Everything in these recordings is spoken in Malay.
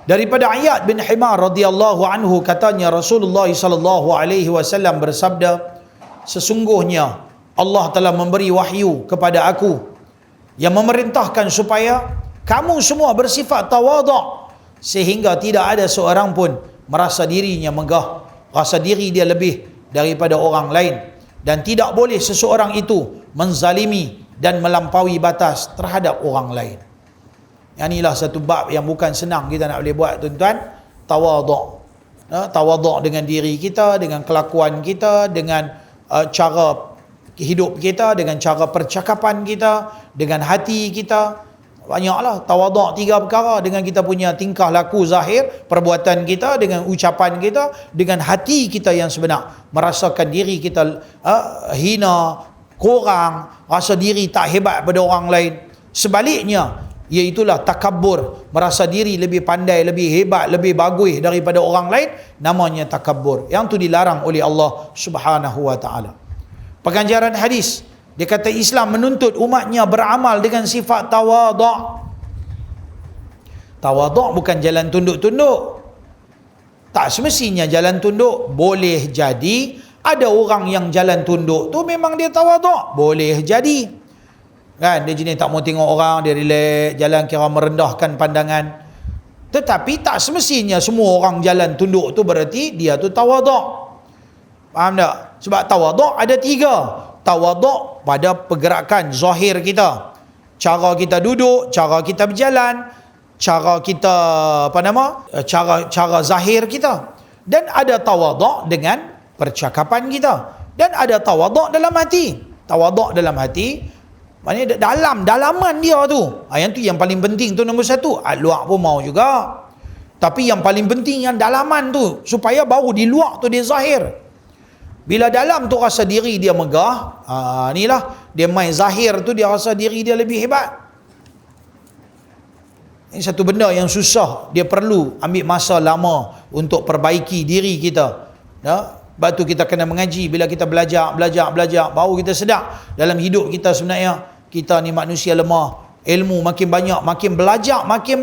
Daripada Iyad bin Himar radhiyallahu anhu, katanya Rasulullah sallallahu alaihi wasallam bersabda, sesungguhnya Allah telah memberi wahyu kepada aku yang memerintahkan supaya kamu semua bersifat tawaduk, sehingga tidak ada seorang pun merasa dirinya megah, rasa diri dia lebih daripada orang lain, dan tidak boleh seseorang itu menzalimi dan melampaui batas terhadap orang lain. Yang inilah satu bab yang bukan senang kita nak boleh buat, tuan-tuan. Tawaduk. Tawaduk dengan diri kita, dengan kelakuan kita, dengan cara hidup kita, dengan cara percakapan kita, dengan hati kita. Banyaklah tawaduk 3 perkara, dengan kita punya tingkah laku zahir, perbuatan kita, dengan ucapan kita, dengan hati kita yang sebenar. Merasakan diri kita hina, kurang, rasa diri tak hebat pada orang lain. Sebaliknya, iaitulah takabbur, merasa diri lebih pandai, lebih hebat, lebih bagus daripada orang lain, namanya takabbur. Yang tu dilarang oleh Allah Subhanahu wa taala. Pengajaran hadis, dia kata Islam menuntut umatnya beramal dengan sifat tawaduk. Tawaduk bukan jalan tunduk-tunduk. Tak semestinya jalan tunduk. Boleh jadi ada orang yang jalan tunduk tu memang dia tawaduk, boleh jadi. Kan, dia jenis tak mau tengok orang, dia relax, jalan kira merendahkan pandangan. Tetapi tak semestinya semua orang jalan tunduk tu berarti dia tu tawaduk. Faham tak? Sebab tawaduk ada 3. Tawaduk pada pergerakan zahir kita, cara kita duduk, cara kita berjalan, cara kita cara zahir kita. Dan ada tawaduk dengan percakapan kita, dan ada tawaduk dalam hati. Tawaduk dalam hati maknanya dalaman dia tu. Yang tu yang paling penting tu, nombor 1. Luar pun mau juga, tapi yang paling penting yang dalaman tu, supaya baru di luar tu dia zahir. Bila dalam tu rasa diri dia megah, inilah dia main zahir tu, dia rasa diri dia lebih hebat. Ini satu benda yang susah, dia perlu ambil masa lama untuk perbaiki diri kita. Sebab tu kita kena mengaji. Bila kita belajar, baru kita sedar dalam hidup kita sebenarnya kita ni manusia lemah. Ilmu makin banyak, makin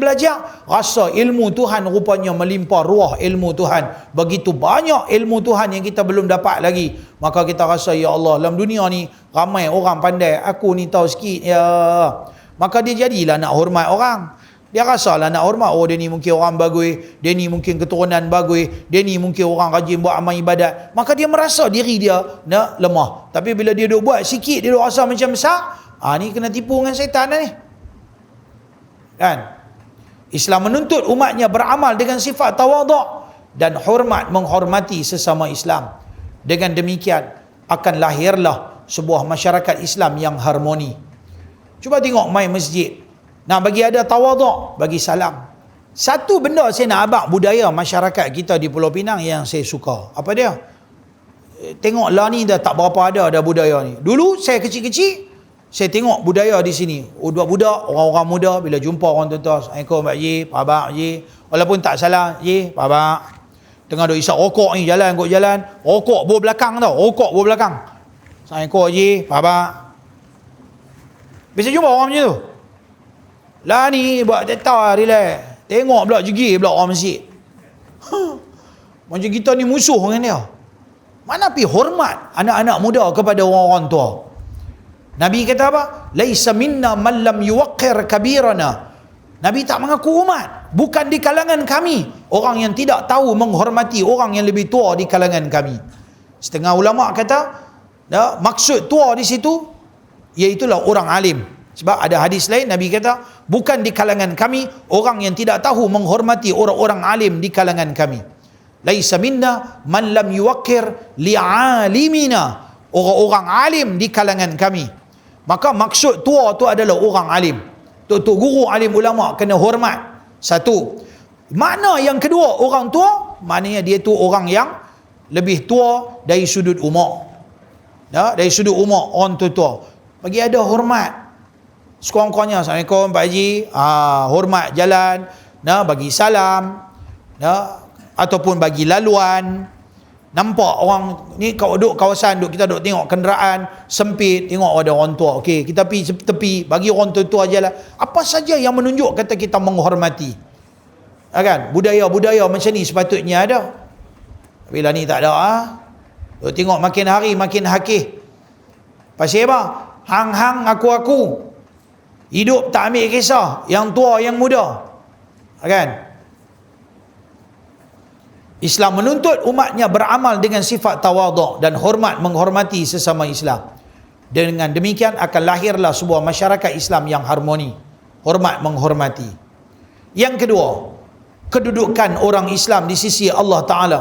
belajar, rasa ilmu Tuhan rupanya melimpah ruah ilmu Tuhan. Begitu banyak ilmu Tuhan yang kita belum dapat lagi. Maka kita rasa, ya Allah, dalam dunia ni ramai orang pandai, aku ni tahu sikit ya. Maka dia jadilah nak hormat orang. Dia rasalah nak hormat, oh dia ni mungkin orang bagus, dia ni mungkin keturunan bagus, dia ni mungkin orang rajin buat amal ibadat. Maka dia merasa diri dia nak lemah. Tapi bila dia duk buat sikit, dia duk rasa macam besar. Ni kena tipu dengan syaitan ni. Kan? Islam menuntut umatnya beramal dengan sifat tawaduk dan menghormati sesama Islam. Dengan demikian akan lahirlah sebuah masyarakat Islam yang harmoni. Cuba tengok mai masjid. Nak bagi ada tawaduk, bagi salam. Satu benda saya nak abang budaya masyarakat kita di Pulau Pinang yang saya suka. Apa dia? Tengoklah ni dah tak berapa ada dah budaya ni. Dulu saya kecil-kecil, saya tengok budaya di sini. Budak-budak, orang-orang muda bila jumpa orang tua-tua, Assalamualaikum Pak Haji, Pak Abang Haji. Walaupun tak salah, Haji, Pak Abang. Tengah duk isap rokok ni, jalan kot jalan. Rokok bawa belakang tau, rokok bawa belakang. Assalamualaikum Haji, Pak Abang. Bisa jumpa orang macam tu. Lah ni buat tetap relax. Tengok pula jegi pula orang masjid. Macam kita ni musuh dengan dia. Mana pergi hormat anak-anak muda kepada orang-orang tua. Nabi kata apa? Laisa minna man lam yuwaqqir kabirana. Nabi tak mengaku umat. Bukan di kalangan kami orang yang tidak tahu menghormati orang yang lebih tua di kalangan kami. Setengah ulama kata, maksud tua di situ iaitulah orang alim. Sebab ada hadis lain Nabi kata, bukan di kalangan kami orang yang tidak tahu menghormati orang-orang alim di kalangan kami. Laisa minna man lam yuwaqqir li'alimina. Orang-orang alim di kalangan kami. Maka maksud tua tu adalah orang alim. Tok guru alim ulama kena hormat. Satu. Makna yang kedua, orang tua, maknanya dia tu orang yang lebih tua dari sudut umur. Dari sudut umur orang tua. Bagi ada hormat. Sekurang-kurangnya, Assalamualaikum Pak Haji, hormat jalan, bagi salam, ataupun bagi laluan. Nampak orang ni kau duduk kawasan, kita duduk tengok kenderaan sempit, tengok ada orang tua, okey, kita pergi tepi, bagi orang tua-tua jalan. Apa saja yang menunjuk kata kita menghormati. Kan? Budaya-budaya macam ni sepatutnya ada. Bila ni tak ada. Tengok makin hari makin hakih. Pasal apa? Hang-hang aku-aku. Hidup tak ambil kisah. Yang tua, yang muda. Kan? Islam menuntut umatnya beramal dengan sifat tawaduk dan hormat menghormati sesama Islam. Dengan demikian akan lahirlah sebuah masyarakat Islam yang harmoni. Hormat menghormati. Yang kedua, kedudukan orang Islam di sisi Allah Ta'ala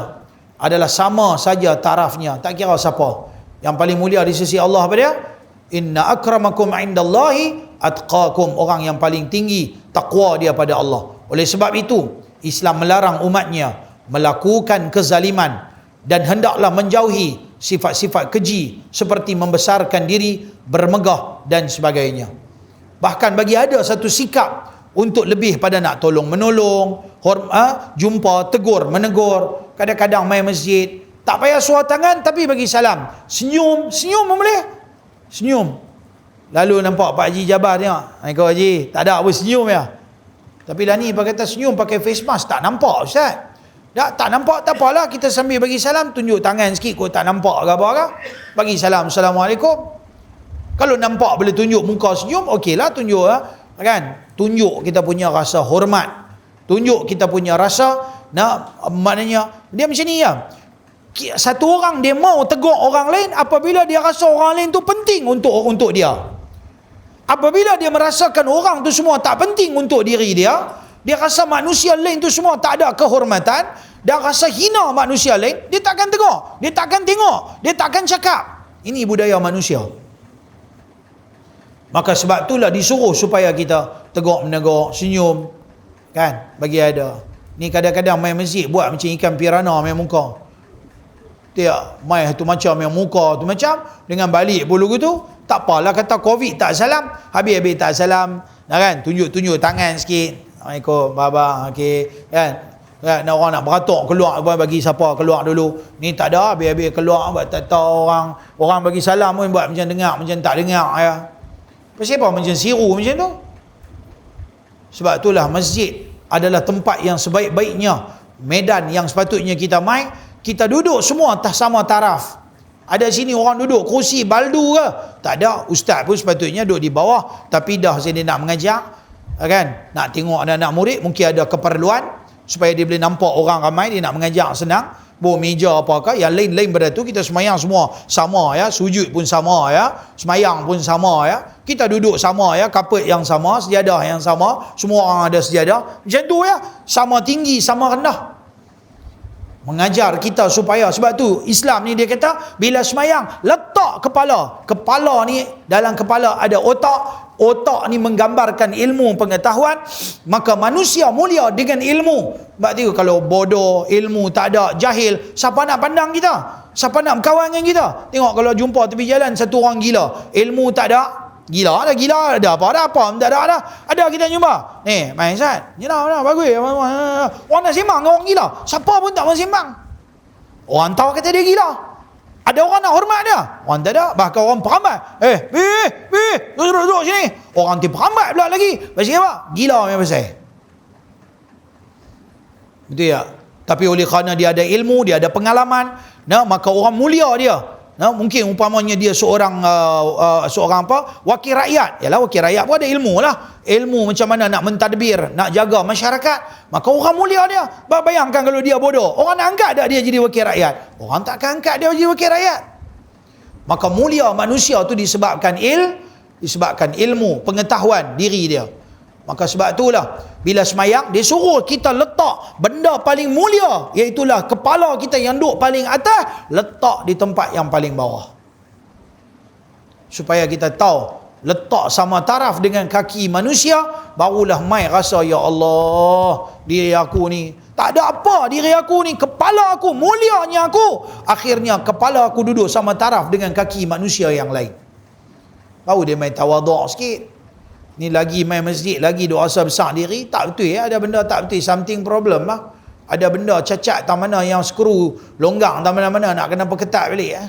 adalah sama saja tarafnya. Tak kira siapa. Yang paling mulia di sisi Allah apa dia? Inna akramakum indallahi atqakum. Orang yang paling tinggi takwa dia pada Allah. Oleh sebab itu, Islam melarang umatnya melakukan kezaliman dan hendaklah menjauhi sifat-sifat keji seperti membesarkan diri, bermegah dan sebagainya. Bahkan bagi ada satu sikap untuk lebih pada nak tolong menolong, jumpa, tegur, menegur. Kadang-kadang main masjid, tak payah suar tangan tapi bagi salam. Senyum pun boleh. Senyum. Lalu nampak Pak Haji Jabar tengok. Assalamualaikum Haji. Tak ada apa senyum ya. Tapi lah ni kata senyum pakai face mask. Tak nampak Ustaz. Tak nampak tak apalah. Kita sambil bagi salam, tunjuk tangan sikit. Kau tak nampak ke apa ke. Bagi salam. Assalamualaikum. Kalau nampak boleh tunjuk muka senyum, okeylah tunjuk lah. Kan? Tunjuk kita punya rasa hormat. Tunjuk kita punya rasa, maknanya, dia macam ni ya. Satu orang dia mau tegur orang lain apabila dia rasa orang lain tu penting untuk dia. Apabila dia merasakan orang tu semua tak penting untuk diri dia, dia rasa manusia lain tu semua tak ada kehormatan, dia rasa hina manusia lain, dia takkan tegur, dia takkan tengok, dia takkan cakap. Ini budaya manusia. Maka sebab itulah disuruh supaya kita tegur menegur, senyum, kan, bagi ada. Ni kadang-kadang main masjid buat macam ikan pirana main muka. Dia main tu macam yang muka tu macam, dengan balik puluh tu, tak apalah kata Covid tak salam, habis-habis tak salam, kan, tunjuk-tunjuk tangan sikit. Assalamualaikum, baba, okey, kan. Kan orang nak beratuk keluar bagi siapa keluar dulu. Ni tak ada, habis-habis keluar buat tak tahu orang bagi salam pun buat macam dengar, macam tak dengar ya. Pasal apa macam siru macam tu? Sebab itulah masjid adalah tempat yang sebaik-baiknya, medan yang sepatutnya kita main. Kita duduk semua sama taraf. Ada sini orang duduk kerusi baldu ke? Tak ada. Ustaz pun sepatutnya duduk di bawah, tapi dah dia nak mengajar, kan? Nak tengok anak-anak murid, mungkin ada keperluan supaya dia boleh nampak orang ramai, dia nak mengajar senang. Bawa meja apakah, yang lain-lain pada tu kita semayang semua sama ya, sujud pun sama ya, semayang pun sama ya, kita duduk sama ya, kapet yang sama, sejadah yang sama, semua orang ada sejadah, macam tu ya, sama tinggi, sama rendah. Mengajar kita supaya, sebab tu Islam ni dia kata bila semayang letak kepala ni, dalam kepala ada otak ni menggambarkan ilmu pengetahuan, maka manusia mulia dengan ilmu. Sebab tu kalau bodoh, ilmu tak ada, jahil, siapa nak pandang kita, siapa nak berkawan dengan kita? Tengok kalau jumpa tepi jalan satu orang gila, ilmu tak ada, gila ada apa tak ada. Ada kita jumpa ni main Ustaz ni dah bagus orang nak sembang dengan orang gila, siapa pun tak mau sembang. Orang tahu kata dia gila, ada orang nak hormat dia, orang tak ada. Bahkan orang perambat, duduk sini, orang tu perambat pula lagi. Pasal apa? Gila memang pasal. Betul ya? Tapi oleh kerana dia ada ilmu, dia ada pengalaman, maka orang mulia dia. Mungkin umpamanya dia seorang wakil rakyat. Yalah, wakil rakyat pun ada ilmu lah. Ilmu macam mana nak mentadbir, nak jaga masyarakat. Maka orang mulia dia. Bayangkan kalau dia bodoh, orang nak angkat tak dia jadi wakil rakyat? Orang takkan angkat dia jadi wakil rakyat. Maka mulia manusia tu disebabkan ilmu, pengetahuan diri dia. Maka sebab itulah bila semayang dia suruh kita letak benda paling mulia, iaitulah kepala kita yang duduk paling atas, letak di tempat yang paling bawah. Supaya kita tahu letak sama taraf dengan kaki manusia, barulah mai rasa ya Allah, diri aku ni tak ada apa, diri aku ni, kepala aku, mulianya aku. Akhirnya kepala aku duduk sama taraf dengan kaki manusia yang lain. Baru dia main tawaduk sikit. Ni lagi main masjid, lagi duk rasa besar diri, tak betul ya, ada benda tak betul, something problem lah. Ada benda cacat tak mana yang skru longgang tak mana-mana nak kena perketat balik ya.